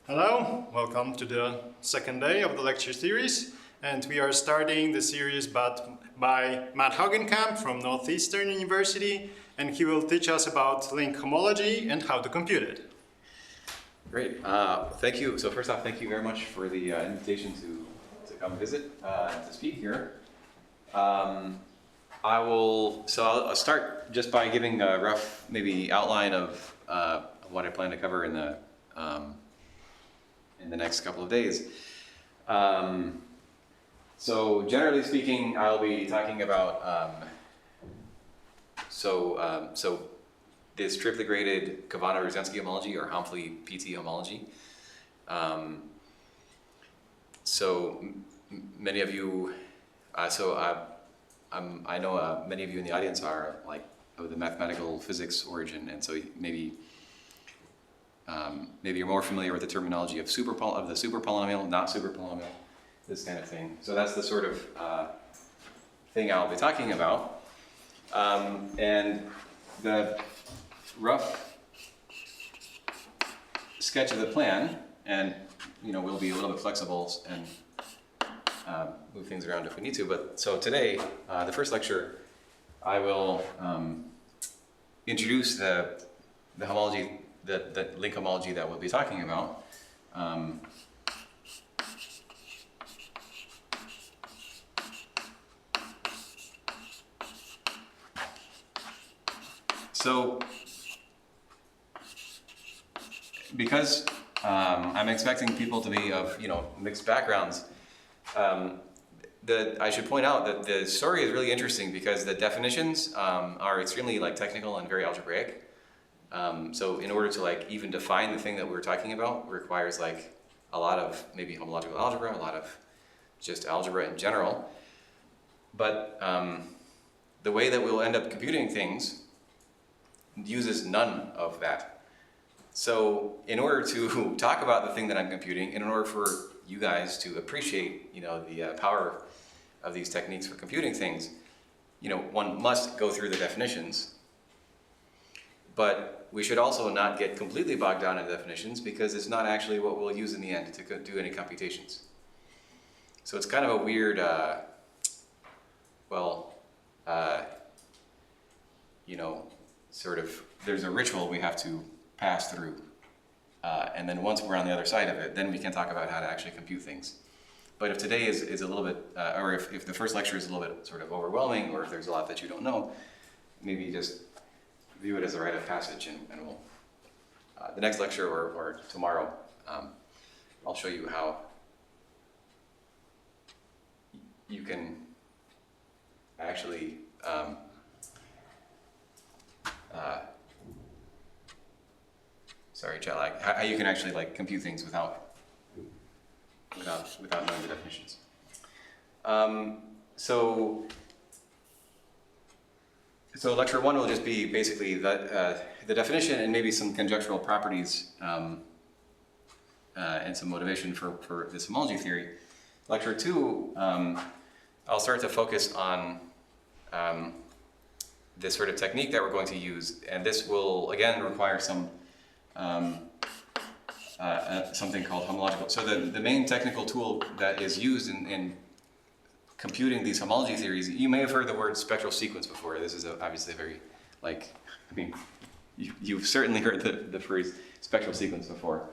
Hello, welcome to the second day of the lecture series, and we are starting the series by Matt Hogancamp from Northeastern University, and he will teach us about link homology and how to compute it. Great, thank you. So first off, thank you very much for the invitation to come visit, to speak here. I'll start just by giving a rough maybe outline of what I plan to cover in the next couple of days. So generally speaking, I'll be talking about this triply graded Kavana-Ruzensky homology, or Homfli-PT homology. Many of you, I know many of you in the audience are like of the mathematical physics origin, and so maybe you're more familiar with the terminology of the super polynomial, not super polynomial, this kind of thing. So that's the sort of thing I'll be talking about. And the rough sketch of the plan, and we'll be a little bit flexible and move things around if we need to. But so today, the first lecture, I will introduce the homology, the link homology that we'll be talking about. So because I'm expecting people to be of mixed backgrounds, I should point out that the story is really interesting because the definitions are extremely technical and very algebraic. So in order to even define the thing that we're talking about requires a lot of maybe homological algebra, a lot of just algebra in general. But the way that we'll end up computing things uses none of that. So in order to talk about the thing that I'm computing, and in order for you guys to appreciate the power of these techniques for computing things, one must go through the definitions. But we should also not get completely bogged down in definitions because it's not actually what we'll use in the end to do any computations. So it's kind of a weird, there's a ritual we have to pass through. And then once we're on the other side of it, then we can talk about how to actually compute things. But if today is a little bit, or if the first lecture is a little bit sort of overwhelming, or if there's a lot that you don't know, maybe just view it as a rite of passage, and we'll, the next lecture or tomorrow, I'll show you how you can actually sorry, jet lag. How you can actually compute things without knowing the definitions. So lecture one will just be basically the definition and maybe some conjectural properties and some motivation for this homology theory. Lecture two, I'll start to focus on this sort of technique that we're going to use, and this will again require some something called homological. So the main technical tool that is used in computing these homology theories, you may have heard the word spectral sequence before. This is obviously very, you've certainly heard the phrase spectral sequence before.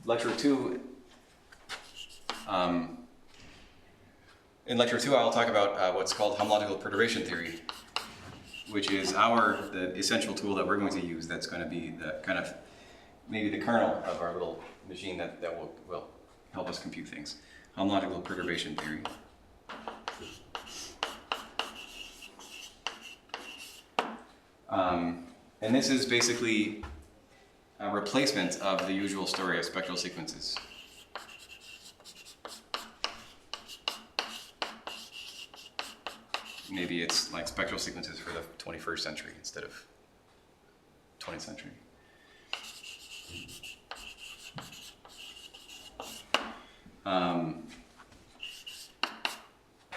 Lecture two, in lecture two, I'll talk about what's called homological perturbation theory, which is the essential tool that we're going to use. That's going to be the kind of maybe the kernel of our little machine that will help us compute things. Homological perturbation theory. And this is basically a replacement of the usual story of spectral sequences. Maybe it's like spectral sequences for the 21st century instead of 20th century.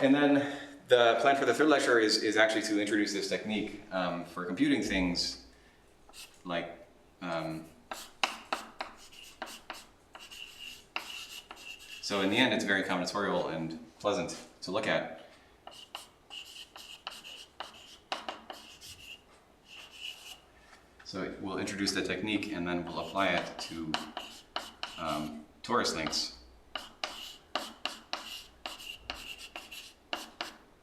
And then The plan for the third lecture is actually to introduce this technique for computing things like so in the end it's very combinatorial and pleasant to look at. So we'll introduce the technique and then we'll apply it to torus links.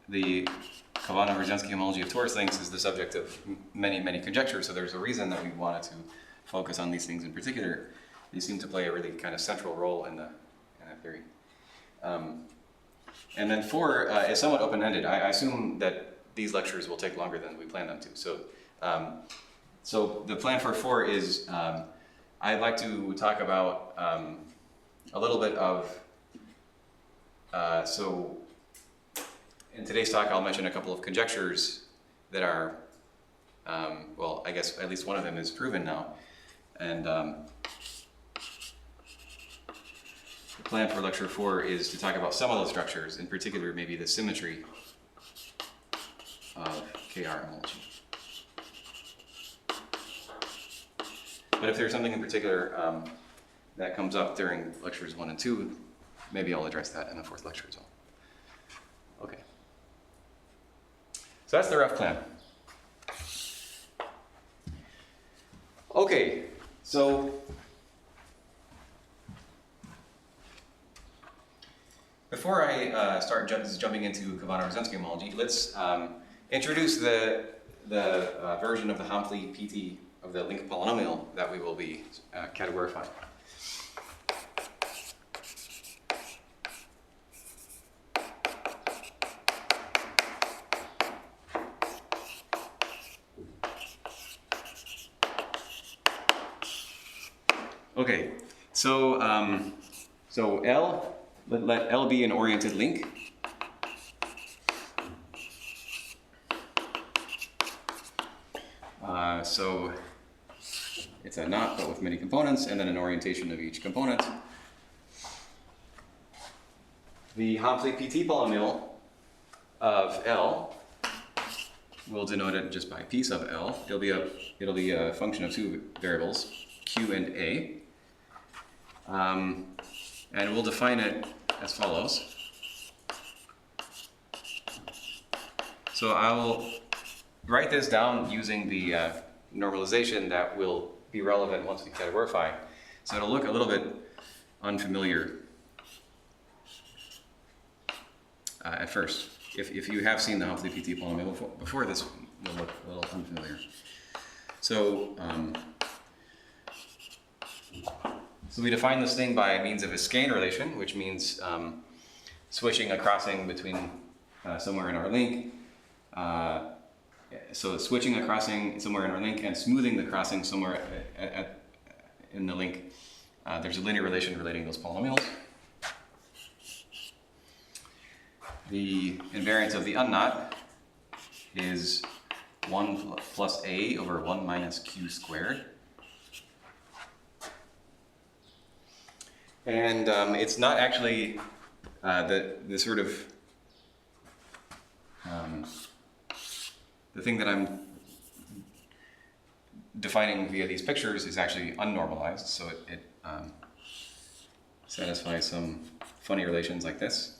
The Kavanagh-Brzezinski homology of torus links is the subject of many conjectures, so there's a reason that we wanted to focus on these things in particular. They seem to play a really kind of central role in that theory. And then 4 is somewhat open-ended. I assume that these lectures will take longer than we planned them to. So the plan for 4 is I'd like to talk about a little bit of, so in today's talk I'll mention a couple of conjectures that are, well, I guess at least one of them is proven now. And the plan for lecture 4 is to talk about some of those structures, in particular maybe the symmetry of KR homology. But if there's something in particular that comes up during lectures 1 and 2, maybe I'll address that in the 4th lecture as well. Okay. So that's the rough plan. Okay, so before I start jumping into Kavanagh-Brzezinski homology, let's introduce the version of the Homfle PT of the link polynomial that we will be categorifying. Okay, so L, let L be an oriented link. So it's a knot but with many components and then an orientation of each component. The Homfle PT polynomial of L, we'll denote it just by a piece of L. It'll be a function of 2 variables, Q and A. And we'll define it as follows. So I will write this down using the normalization that will be relevant once we categorify. So it'll look a little bit unfamiliar at first. If you have seen the Homfle PT polynomial before, this will look a little unfamiliar. So we define this thing by means of a skein relation, which means switching a crossing between somewhere in our link. So switching a crossing somewhere in our link and smoothing the crossing somewhere in the link. There's a linear relation relating those polynomials. The invariance of the unknot is 1 plus A over 1 minus Q squared. And it's not actually the sort of the thing that I'm defining via these pictures is actually unnormalized, so it satisfies some funny relations like this.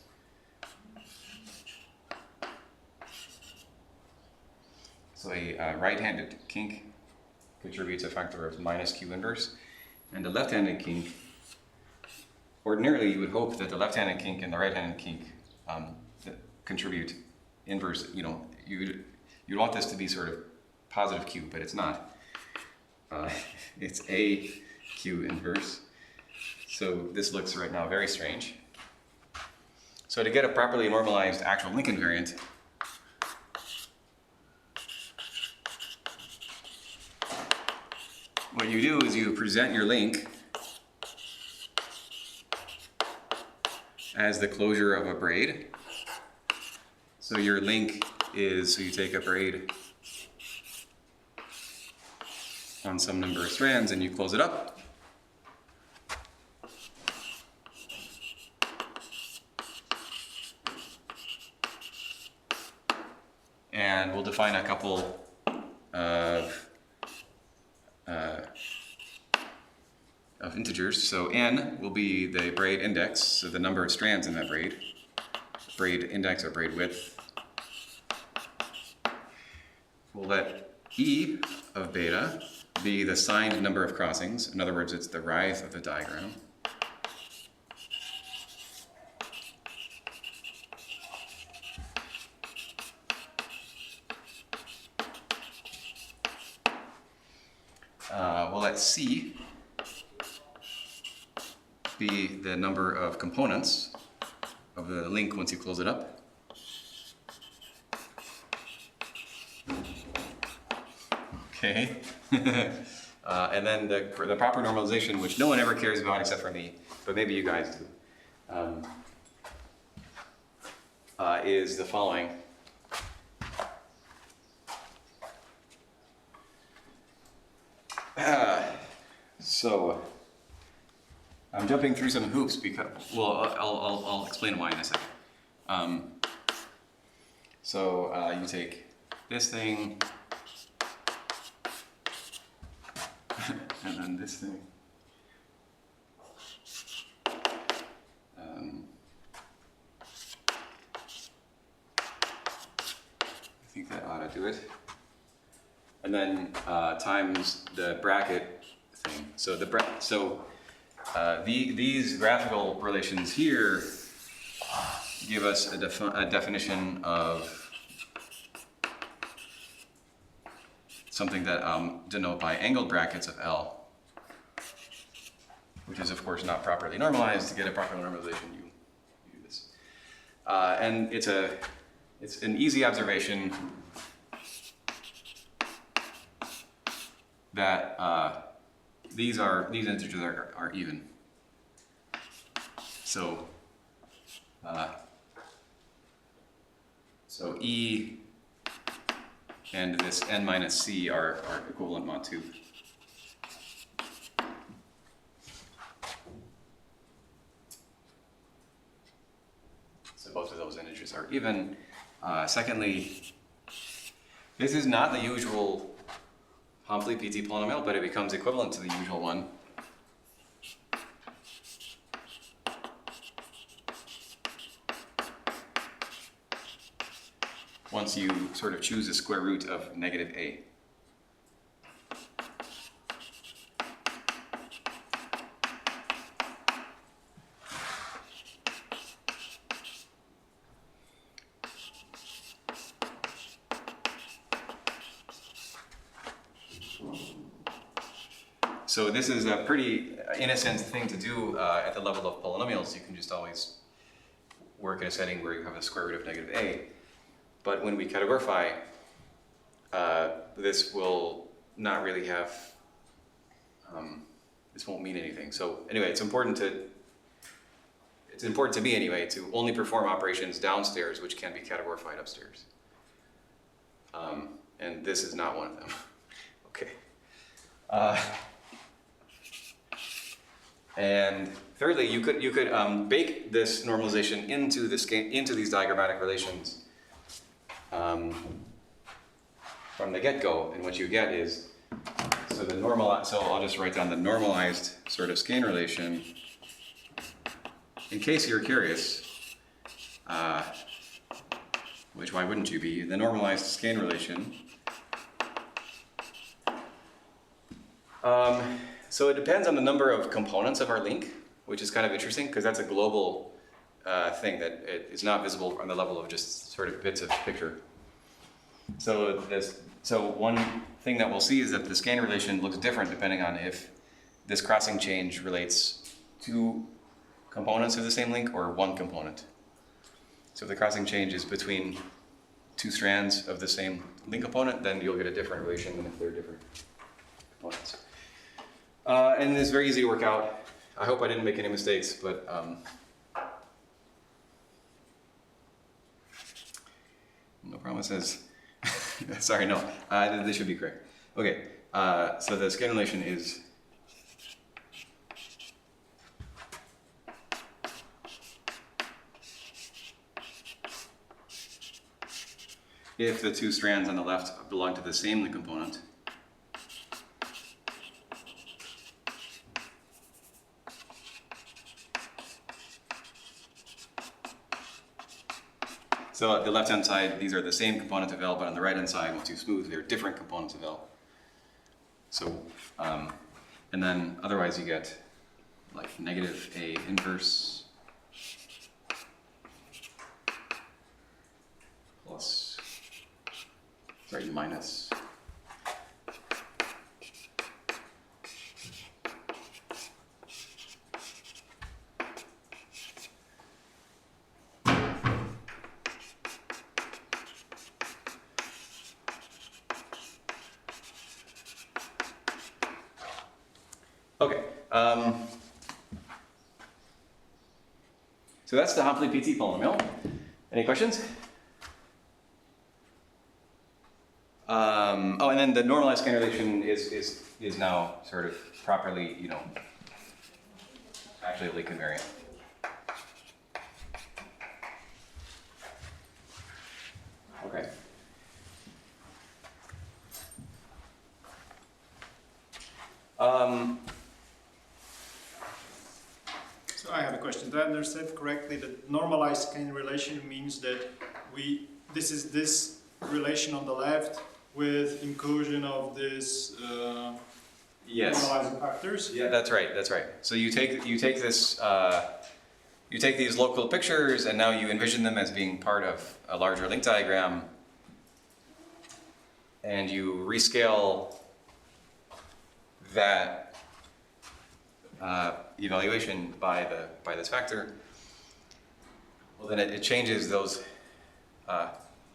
So a right-handed kink contributes a factor of minus Q inverse, and a left-handed kink, ordinarily you would hope that the left-handed kink and the right-handed kink contribute inverse, you'd want this to be sort of positive Q, but it's not. It's a Q inverse. So this looks right now very strange. So to get a properly normalized actual link invariant, what you do is you present your link as the closure of a braid. So your link is, so you take a braid on some number of strands and you close it up. and we'll define a couple of integers. So n will be the braid index, so the number of strands in that braid index or braid width. We'll let e of beta be the signed number of crossings. In other words, it's the rise of the diagram. We'll let c be the number of components of the link once you close it up. Okay. And then the proper normalization, which no one ever cares about except for me, but maybe you guys do, is the following. So I'm jumping through some hoops because, well, I'll explain why in a second. You take this thing, and then this thing. I think that ought to do it. And then times the bracket thing. So these graphical relations here give us a definition of something that denote by angled brackets of L, which is of course not properly normalized. To get a proper normalization, you do this. And it's an easy observation that these integers are even. So E and this n minus c are equivalent mod 2. So both of those integers are even. Secondly, this is not the usual Homology PT polynomial, but it becomes equivalent to the usual one. Once you sort of choose the square root of negative a. So this is a pretty innocent thing to do at the level of polynomials. You can just always work in a setting where you have a square root of negative a. But when we categorify, this will not really have, this won't mean anything. So anyway, it's important to me anyway to only perform operations downstairs which can be categorified upstairs. And this is not one of them. Okay. And thirdly, you could bake this normalization into these diagrammatic relations from the get-go, and what you get is so I'll just write down the normalized sort of skein relation. In case you're curious, which why wouldn't you be? The normalized skein relation. So it depends on the number of components of our link, which is kind of interesting because that's a global thing that it is not visible on the level of just sort of bits of picture. So one thing that we'll see is that the skein relation looks different depending on if this crossing change relates to components of the same link or one component. So if the crossing change is between two strands of the same link component, then you'll get a different relation than if they're different components. And it's very easy to work out. I hope I didn't make any mistakes, but no promises. Sorry, no, this should be correct. Okay, so the skein relation is if the two strands on the left belong to the same component. So at the left-hand side, these are the same components of L, but on the right-hand side, once you smooth, they're different components of L. So, and then otherwise you get like negative A inverse plus, sorry, minus. Okay, so that's the Hopley-PT polynomial. Any questions? Oh, and then the normalized scalar relation is now sort of properly, you know, actually Lie covariant. Okay. So I have a question. Did I understand correctly that normalized scalar relation means that this is this relation on the left with inclusion of this Yes. normalizing factors? Yeah, that's right. That's right. So you take this you take these local pictures and now you envision them as being part of a larger link diagram, and you rescale that evaluation by this factor. Well, then it changes those.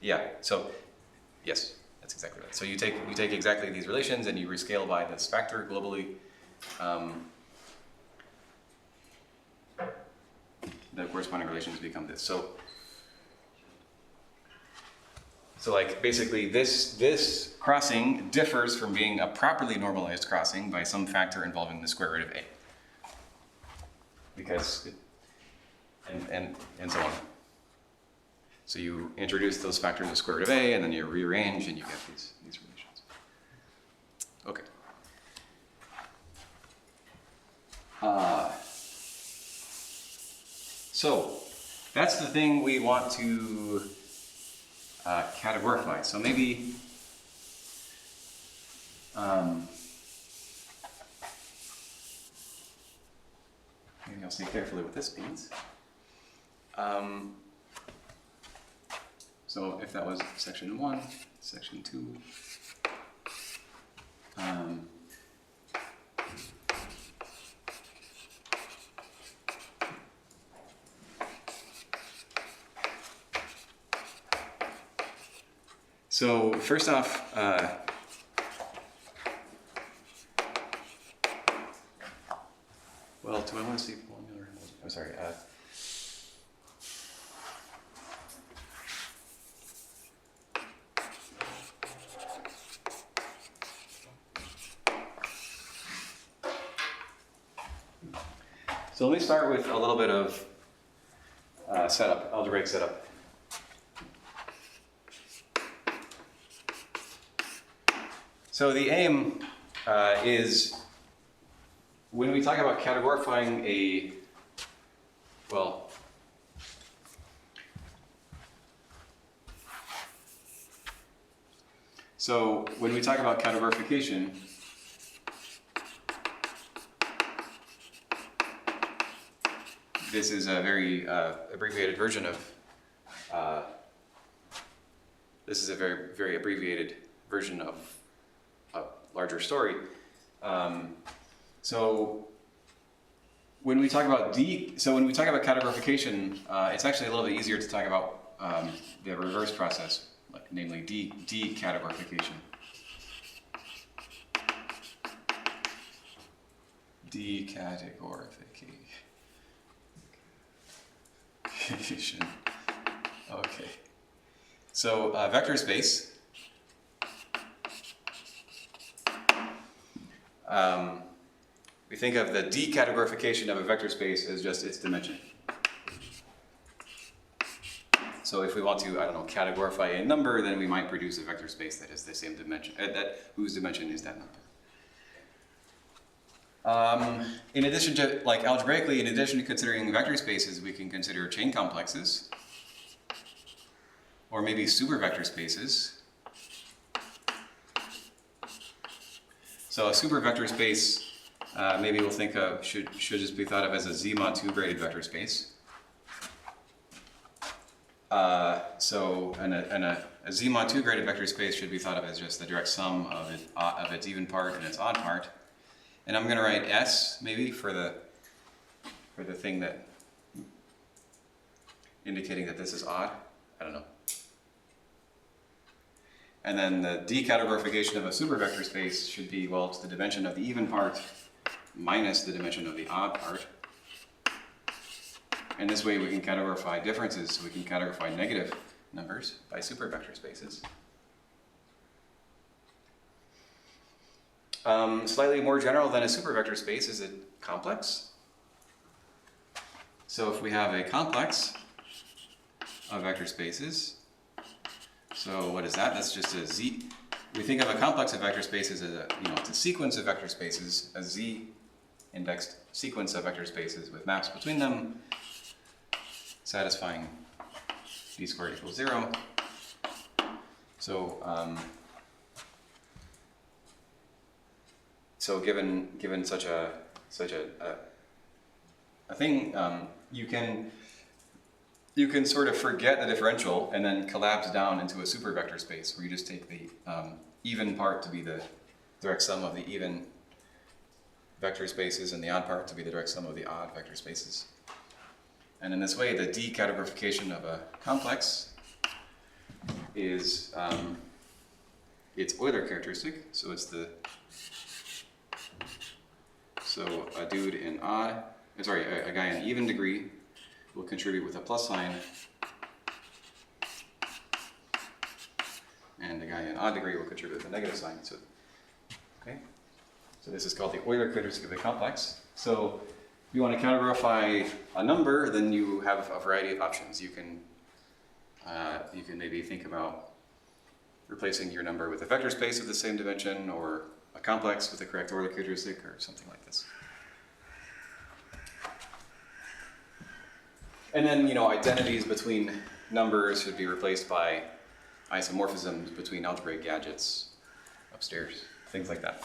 Yeah. So yes. That's exactly right. So you take exactly these relations and you rescale by this factor globally. The corresponding relations become this. So like basically this crossing differs from being a properly normalized crossing by some factor involving the square root of A. Because and so on. So you introduce those factors of square root of A, and then you rearrange, and you get these relations. Okay. So that's the thing we want to categorify. So maybe maybe I'll say carefully what this means. So if that was section 1, section 2, so first off, well, do I want to see polynomial? I'm sorry. So let me start with a little bit of setup, algebraic setup. So the aim is, when we talk about categorifying a, well, so when we talk about categorification, this is a very abbreviated version of, this is a very, very abbreviated version of a larger story. So when we talk about categorification, it's actually a little bit easier to talk about the reverse process, like namely decategorification. Decategorification. Okay. So vector space. We think of the decategorification of a vector space as just its dimension. So if we want to, I don't know, categorify a number, then we might produce a vector space that has the same dimension, whose dimension is that number. In addition to, like algebraically, in addition to considering vector spaces, we can consider chain complexes, or maybe supervector spaces. So a supervector space, maybe we'll think of, should just be thought of as a Z mod 2 graded vector space. A Z mod 2 graded vector space should be thought of as just the direct sum of its even part and its odd part. And I'm going to write S maybe for the thing that indicating that this is odd. I don't know. And then the decategorification of a supervector space should be, well, it's the dimension of the even part minus the dimension of the odd part. And this way we can categorify differences, so we can categorify negative numbers by supervector spaces. Slightly more general than a supervector space is a complex. So if we have a complex of vector spaces, so what is that? That's just a Z. We think of a complex of vector spaces as it's a sequence of vector spaces, a Z indexed sequence of vector spaces with maps between them, satisfying d squared equals 0. So given such a thing, you can sort of forget the differential and then collapse down into a supervector space where you just take the even part to be the direct sum of the even vector spaces and the odd part to be the direct sum of the odd vector spaces. And in this way, the decategorification of a complex is its Euler characteristic. So it's a dude in a guy in even degree will contribute with a plus sign, and a guy in odd degree will contribute with a negative sign. So this is called the Euler characteristic of the complex. So if you want to categorify a number, then you have a variety of options. You can maybe think about replacing your number with a vector space of the same dimension, or a complex with the correct Euler characteristic, or something like this. And then, identities between numbers should be replaced by isomorphisms between algebraic gadgets upstairs, things like that.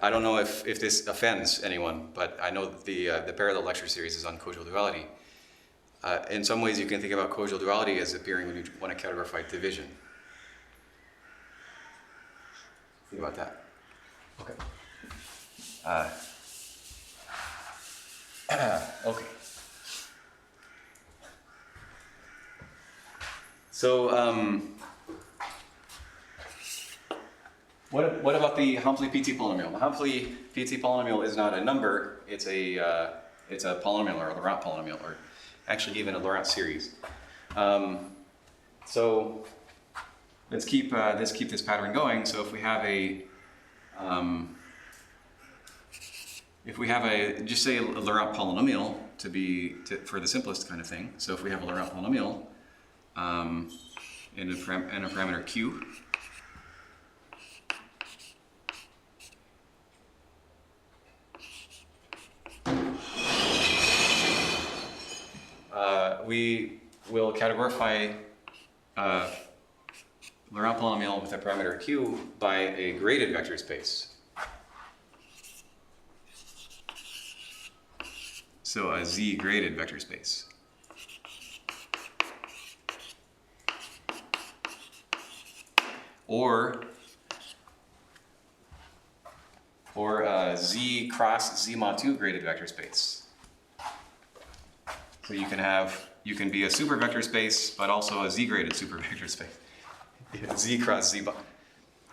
I don't know if this offends anyone, but I know that the parallel lecture series is on causal duality. In some ways, you can think about causal duality as appearing when you want to categorify division. Think about that. Okay. Okay. So, what about the Humphrey-PT polynomial? The Humphrey-PT polynomial is not a number; it's a polynomial, or a Laurent polynomial, or actually even a Laurent series. So let's keep this pattern going. So if we have just say a Laurent polynomial for the simplest kind of thing. So if we have a Laurent polynomial in a parameter q, we will categorify Laurent polynomial with a parameter q by a graded vector space. So a Z graded vector space. Or a Z cross Z mod 2 graded vector space. So you can be a super vector space, but also a Z graded super vector space. Z cross Z mod.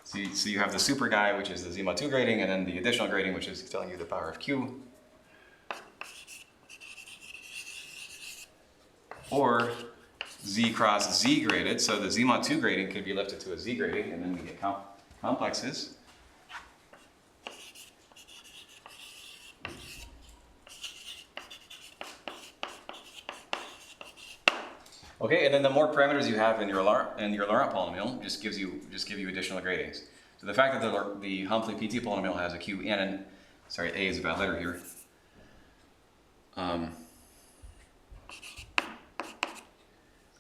So you have the super guy, which is the Z mod 2 grading, and then the additional grading, which is telling you the power of Q. Or Z cross Z graded, so the Z mod 2 grading could be lifted to a Z grading, and then we get complexes. Okay, and then the more parameters you have in your Laurent polynomial just give you additional gradings. So the fact that the Humphrey PT polynomial has a Q and sorry, A is a bad letter here.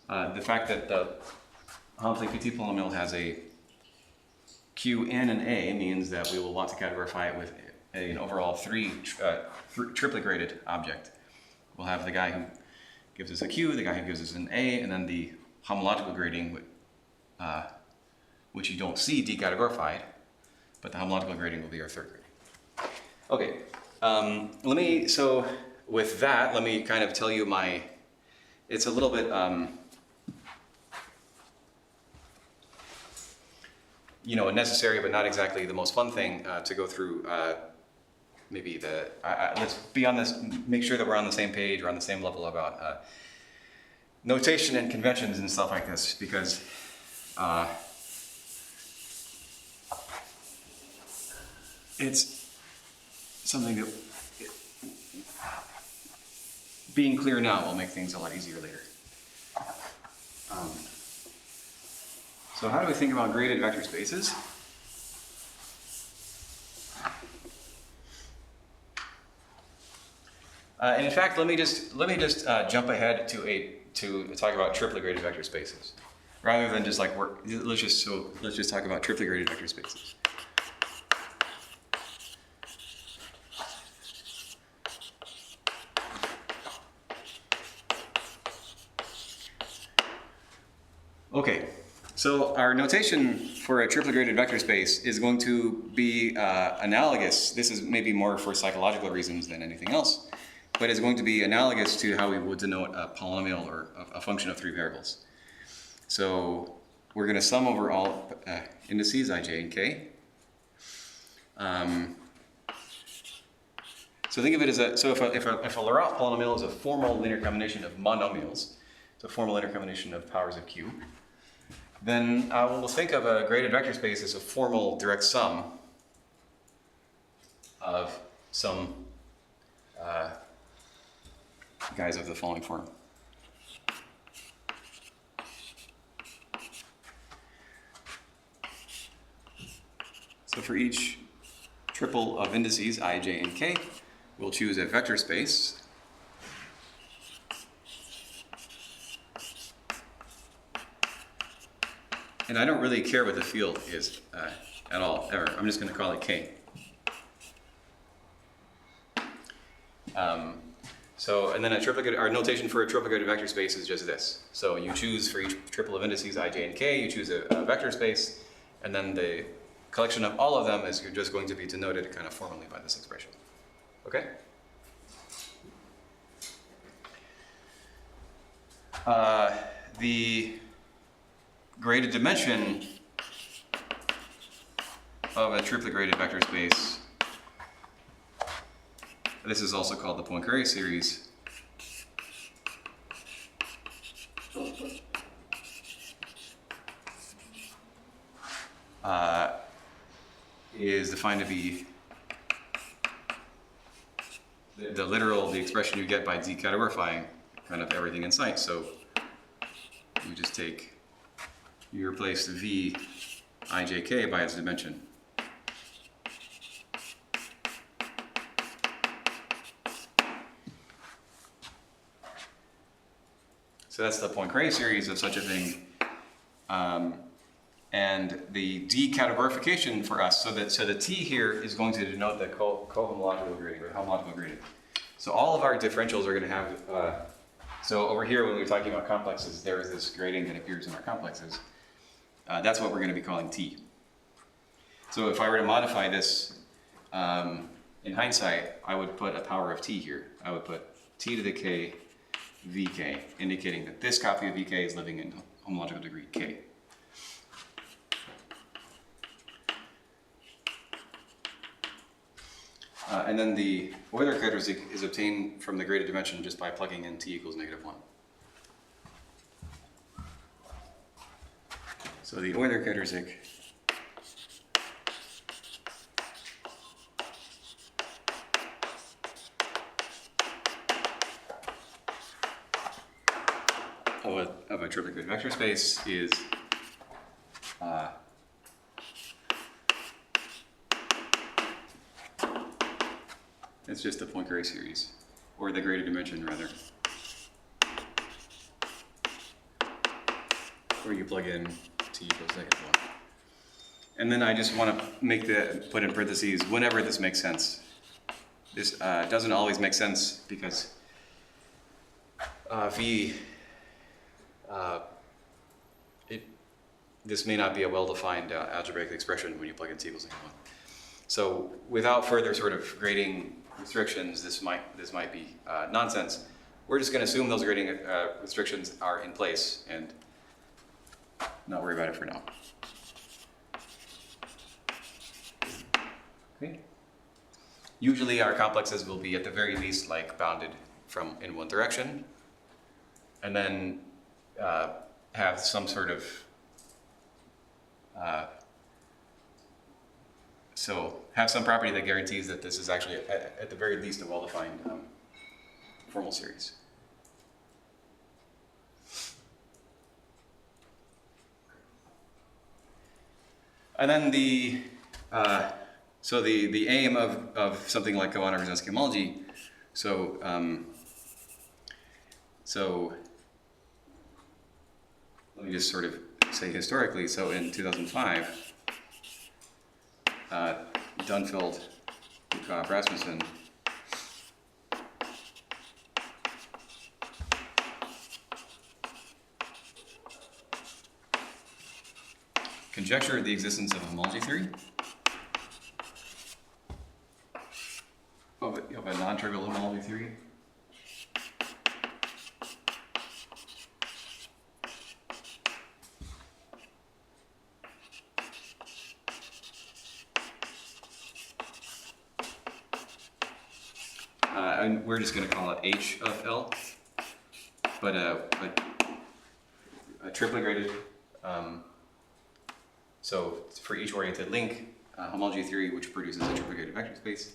The fact that the Humphrey PT polynomial has a Q and an A means that we will want to categorify it with an overall triplet graded object. We'll have the guy who gives us a Q, the guy who gives us an A, and then the homological grading, which you don't see decategorified, but the homological grading will be our third grading. Okay, so with that, let me kind of tell you it's a little bit, a necessary but not exactly the most fun thing to go through. Maybe let's be on this, make sure that we're on the same page or on the same level about notation and conventions and stuff like this, because it's something that being clear now will make things a lot easier later. So how do we think about graded vector spaces? And in fact, let me just jump ahead to talk about triplet graded vector spaces, rather than just like let's just talk about triplet graded vector spaces. Okay, so our notation for a triplet graded vector space is going to be analogous. This is maybe more for psychological reasons than anything else, but it's going to be analogous to how we would denote a polynomial or a function of three variables. So we're going to sum over all indices i, j, and k. So think of it as if a Laurent polynomial is a formal linear combination of monomials, it's a formal linear combination of powers of q, then we'll think of a graded vector space as a formal direct sum of some guys of the following form. So for each triple of indices I, j, and k, we'll choose a vector space and I don't really care what the field is at all, ever. I'm just going to call it k. And then our notation for a triplet graded vector space is just this. So you choose for each triple of indices I, j, and k, you choose a vector space, and then the collection of all of them is just going to be denoted kind of formally by this expression. Okay? The graded dimension of a triplet graded vector space, this is also called the Poincare series, is defined to be the expression you get by decategorifying kind of everything in sight. So you just you replace the v ijk by its dimension. So that's the Poincare series of such a thing. And the decategorification for us, so the t here is going to denote the co-homological grading or homological grading. So all of our differentials are going to have, so over here when we're talking about complexes, there is this grading that appears in our complexes. That's what we're going to be calling t. So if I were to modify this in hindsight, I would put a power of t here. I would put t to the k vk, indicating that this copy of vk is living in homological degree k. And then the Euler characteristic is obtained from the graded dimension just by plugging in t equals -1. So the Euler characteristic of a triplicate vector space is it's just the Poincare series, or the greater dimension rather. Where you plug in t equals -1. And then I just want to put in parentheses whenever this makes sense. This doesn't always make sense because this may not be a well-defined algebraic expression when you plug in t equals -1. So without further sort of grading restrictions, this might be nonsense. We're just going to assume those grading restrictions are in place and not worry about it for now. Okay. Usually our complexes will be at the very least like bounded from in one direction, and then have some sort of have some property that guarantees that this is actually at the very least a well-defined formal series. And then the aim of something like Kavanagh-Brzezinski homology, so let me just sort of say historically, so in 2005, Dunfeld, Rasmussen, conjectured the existence of homology theory of a non-trivial homology theory. And we're just going to call it H of L, but a triplet graded. So for each oriented link, homology theory which produces a triplet graded vector space,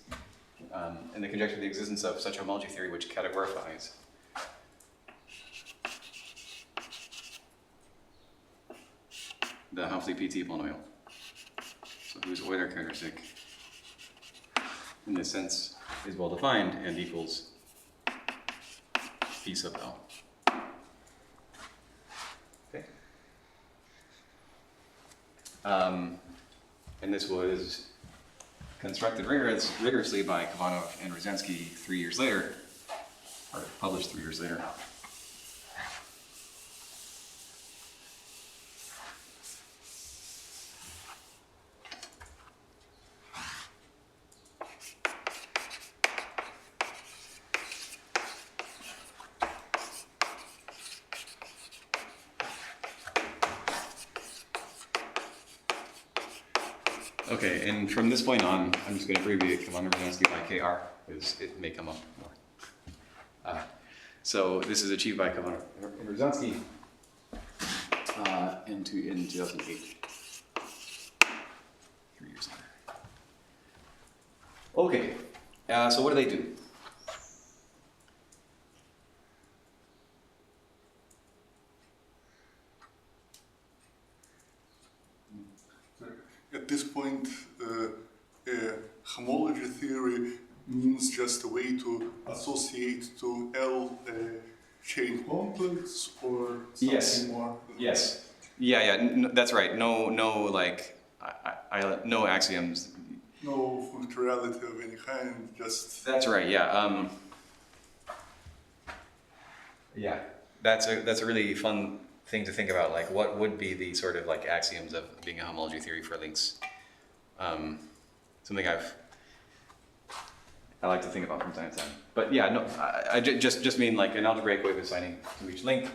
and the conjecture of the existence of such homology theory which categorifies the Hopfli-PT polynomial. So whose Euler characteristic in this sense is well defined and equals P sub L. Okay. And this was constructed rigorously by Kavanagh and Brzezinski 3 years later, or published 3 years later. Okay, and from this point on, I'm just going to abbreviate Kavanagh-Brzezinski by KR, because it may come up more. So this is achieved by Kavanagh and Brzezinski in 2008. 3 years later. Okay, so what do they do? At this point, homology theory means just a way to associate to L chain complex or something more. Yes. Yeah. That's right. No, like, no axioms. No functoriality of any kind. Just. That's right. Yeah. Yeah. That's a really fun thing to think about, like what would be the sort of like axioms of being a homology theory for links. Something I like to think about from time to time. But yeah, no, I just mean like an algebraic way of assigning to each link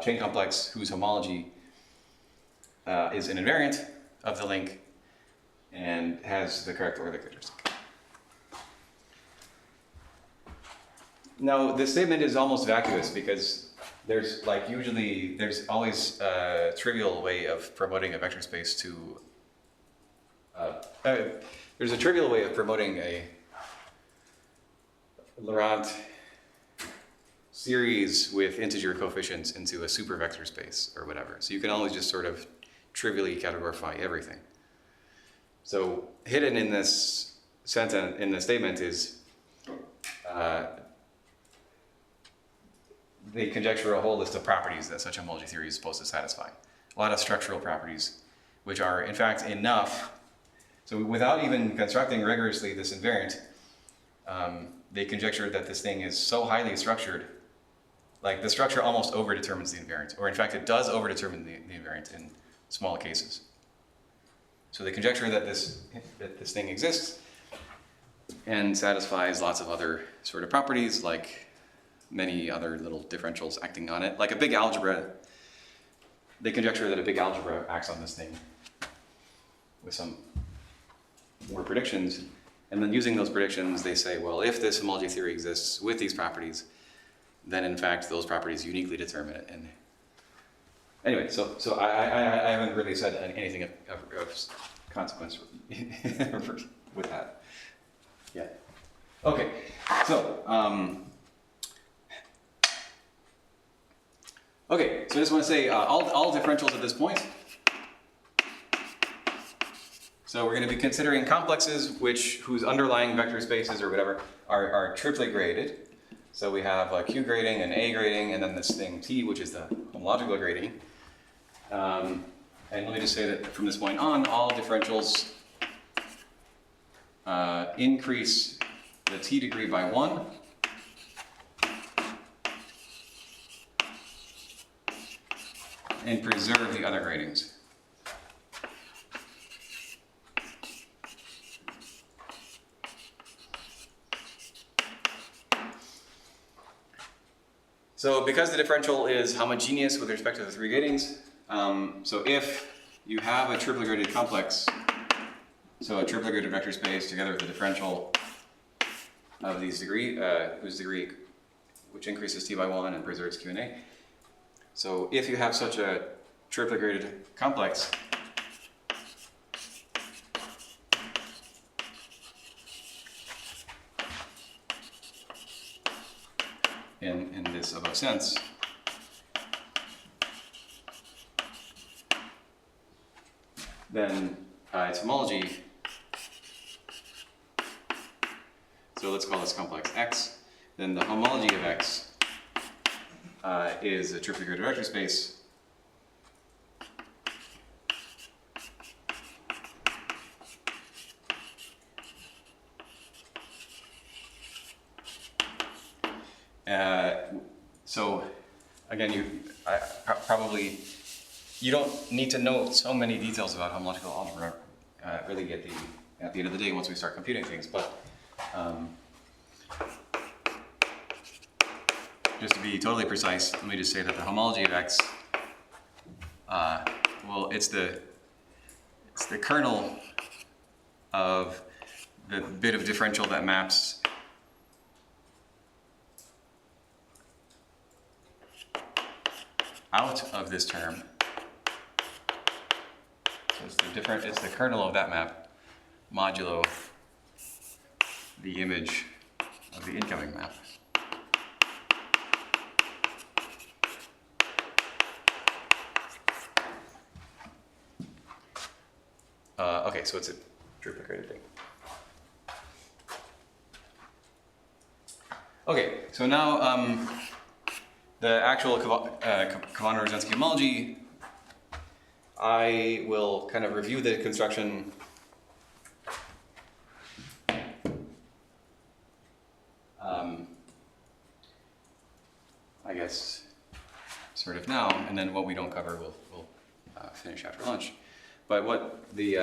chain complex whose homology is an invariant of the link and has the correct Euler characteristic. Now, this statement is almost vacuous because there's always a trivial way of promoting a vector space to. There's a trivial way of promoting a Laurent series with integer coefficients into a super vector space or whatever. So you can always just sort of trivially categorify everything. So hidden in this sentence, in the statement, is they conjecture a whole list of properties that such homology theory is supposed to satisfy. A lot of structural properties, which are in fact enough. So without even constructing rigorously this invariant, they conjecture that this thing is so highly structured, like the structure almost overdetermines the invariant, or in fact it does overdetermine the invariant in small cases. So they conjecture that this thing exists and satisfies lots of other sort of properties, like many other little differentials acting on it. Like a big algebra, they conjecture that a big algebra acts on this thing with some more predictions. And then using those predictions, they say, well, if this homology theory exists with these properties, then in fact those properties uniquely determine it. And anyway, so I haven't really said anything of consequence with that. Yeah. Okay. So okay. So I just want to say all differentials at this point. So we're going to be considering complexes whose underlying vector spaces or whatever are triply graded. So we have a Q grading, an A grading, and then this thing T, which is the homological grading. And let me just say that from this point on, all differentials increase the T degree by 1. And preserve the other gradings. So because the differential is homogeneous with respect to the three gradings, so if you have a triply graded complex, so a triply graded vector space together with the differential of these degree, whose degree, which increases T by 1 and preserves Q and A. So if you have such a triply graded complex, in this above sense, then its homology, so let's call this complex X, then the homology of X is a triply graded vector space so again, you don't need to know so many details about homological algebra really at the end of the day once we start computing things, but just to be totally precise, let me just say that the homology of X, well, it's the kernel of the bit of differential that maps out of this term. So it's the kernel of that map modulo the image of the incoming map. Okay, so it's a triply graded thing. Okay, so now the actual Kavanagh-Rorzensky homology, I will kind of review the construction I guess sort of now, and then what we don't cover we'll finish after lunch. But what the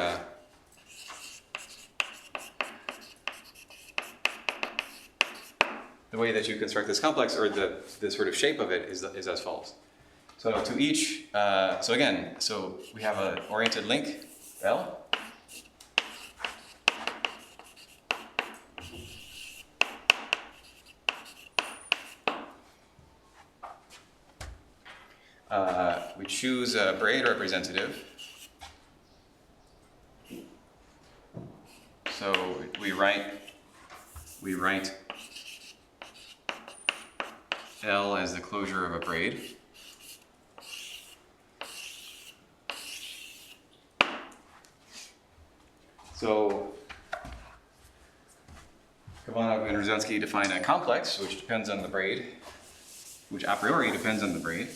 way that you construct this complex, or the sort of shape of it, is as follows. So to each, so we have an oriented link, L. We choose a braid representative. So we write L as the closure of a braid. So Kavanagh and Rosansky define a complex, which depends on the braid, which a priori depends on the braid.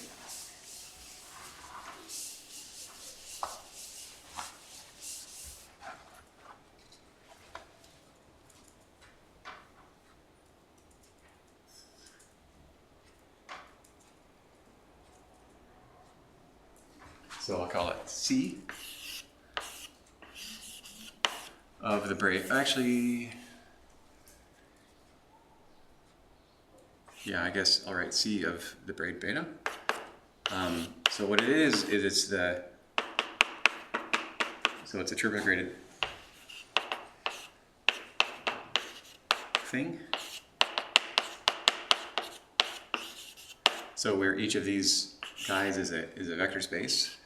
So I'll call it C of the braid. Actually, yeah, I guess I'll write C of the braid beta. So what it is it's the, so it's a triple graded thing. So where each of these guys is a vector space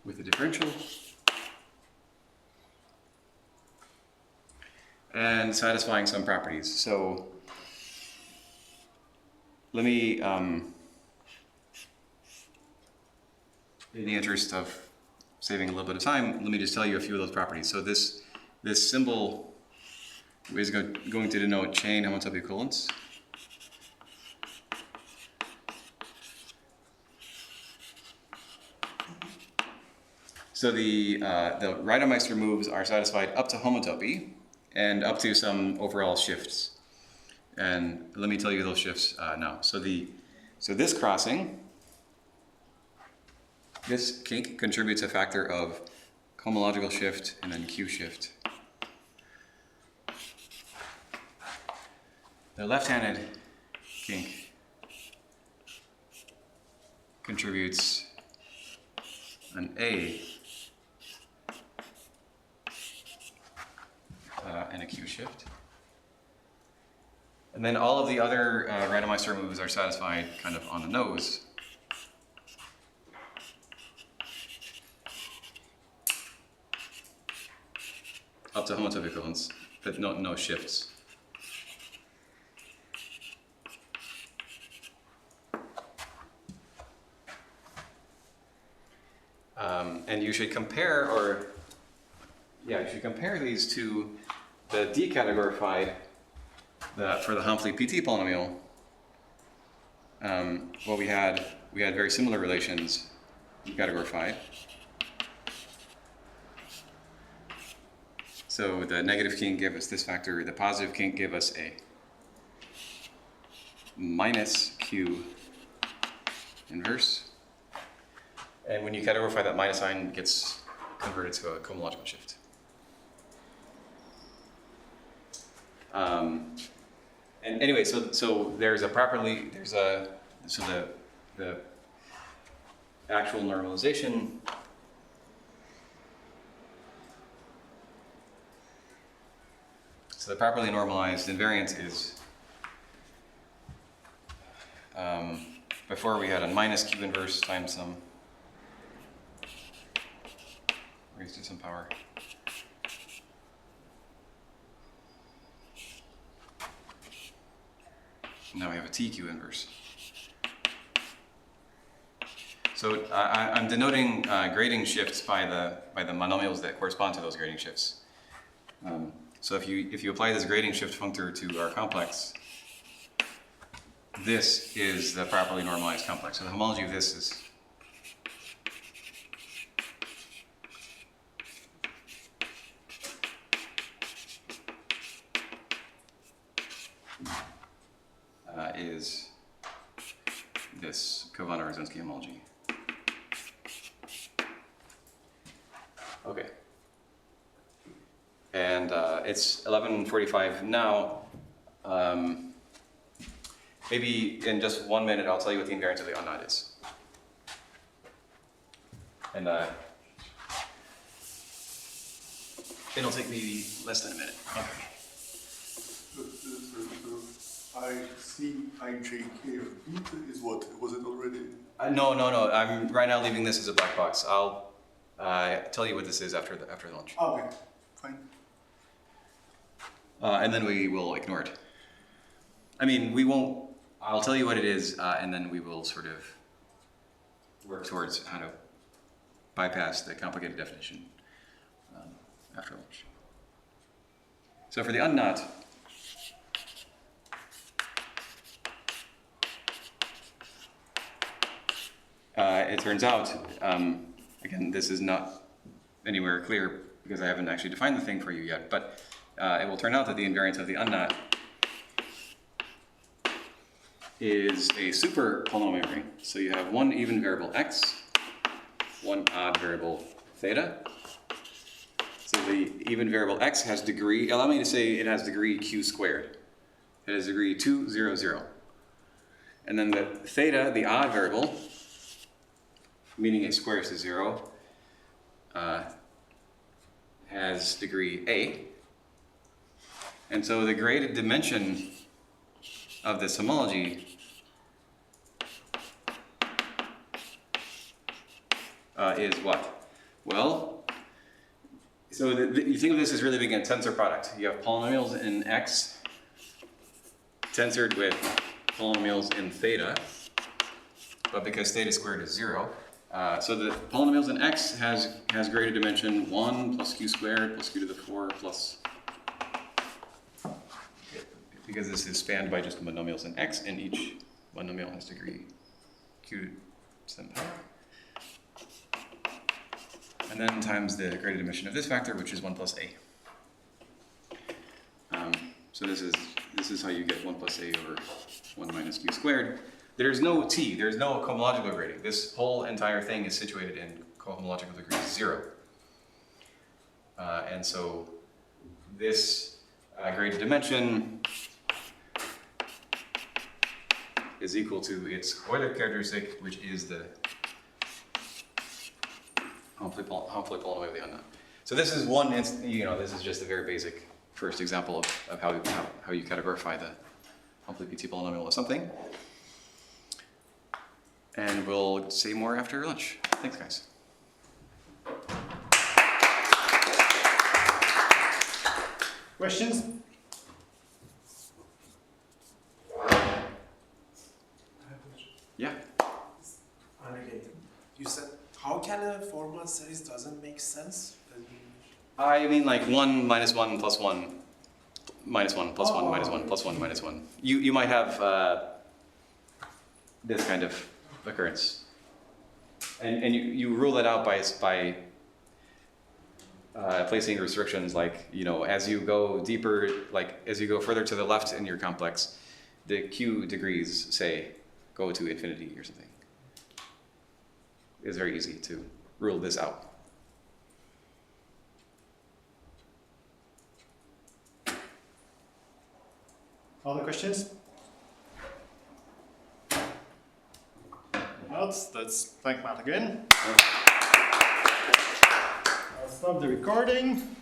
with a differential and satisfying some properties. So let me, in the interest of saving a little bit of time, let me just tell you a few of those properties. So this symbol is going to denote chain homotopy equivalence. So the Reidemeister moves are satisfied up to homotopy and up to some overall shifts. And let me tell you those shifts now. So this crossing, this kink contributes a factor of homological shift and then Q shift. The left-handed kink contributes an A and a Q shift. And then all of the other Reidemeister moves are satisfied kind of on the nose. Up to homotopy equivalence, but no shifts. And you should compare, you should compare these to the decategorified for the Humphrey PT polynomial. Well, we had very similar relations decategorified. So the negative kink gave us this factor, the positive kink gave us a minus Q inverse. And when you categorify, that minus sign gets converted to a homological shift. And anyway, so there's a the actual normalization so the properly normalized invariant is before we had a minus Q inverse times some raised to some power. Now we have a TQ inverse. So I'm denoting grading shifts by the monomials that correspond to those grading shifts. So if you apply this grading shift functor to our complex, this is the properly normalized complex. So the homology of this is this Kavanagh-Rosansky homology. Okay. And it's 11:45 now. Maybe in just 1 minute I'll tell you what the invariance of the unknot is. And it'll take maybe less than a minute. Okay. IJK is what? Was it already? No. I'm right now leaving this as a black box. I'll tell you what this is after lunch. Okay, fine. And then we will ignore it. I mean, we won't, I'll tell you what it is, and then we will sort of work towards how to bypass the complicated definition after lunch. So for the unknot, it turns out, again, this is not anywhere clear because I haven't actually defined the thing for you yet, but it will turn out that the invariance of the unknot is a super polynomial ring. So you have one even variable x, one odd variable theta. So the even variable x has degree, allow me to say it has degree q squared. It has degree 2, 0, 0. And then the theta, the odd variable, meaning a square is 0, has degree a. And so the graded dimension of this homology is what? Well, so you think of this as really being a tensor product. You have polynomials in x tensored with polynomials in theta, but because theta squared is 0, so the polynomials in x has graded dimension 1 plus q squared plus q to the 4 plus, because this is spanned by just monomials in x, and each monomial has degree q to the power. And then times the graded dimension of this factor, which is 1 plus a. So this is how you get 1 plus a over 1 minus q squared. There's no t, there's no cohomological grading. This whole entire thing is situated in cohomological degree 0. And so this graded dimension is equal to its Euler characteristic, which is the Hopefully polynomial of the unknown. So this is one, this is just a very basic first example of how you categorify the hopefully PT polynomial of something. And we'll say more after lunch. Thanks, guys. Questions? Yeah. Unrelated. You said, how can a formal series doesn't make sense? I mean like 1 minus 1 plus 1 minus 1 plus 1 minus 1 plus 1 minus 1. You might have this kind of occurrence. And you rule that out by placing restrictions like, as you go deeper, like as you go further to the left in your complex, the q degrees, say, go to infinity or something. It's very easy to rule this out. Other questions? Let's thank Matt again. I'll stop the recording.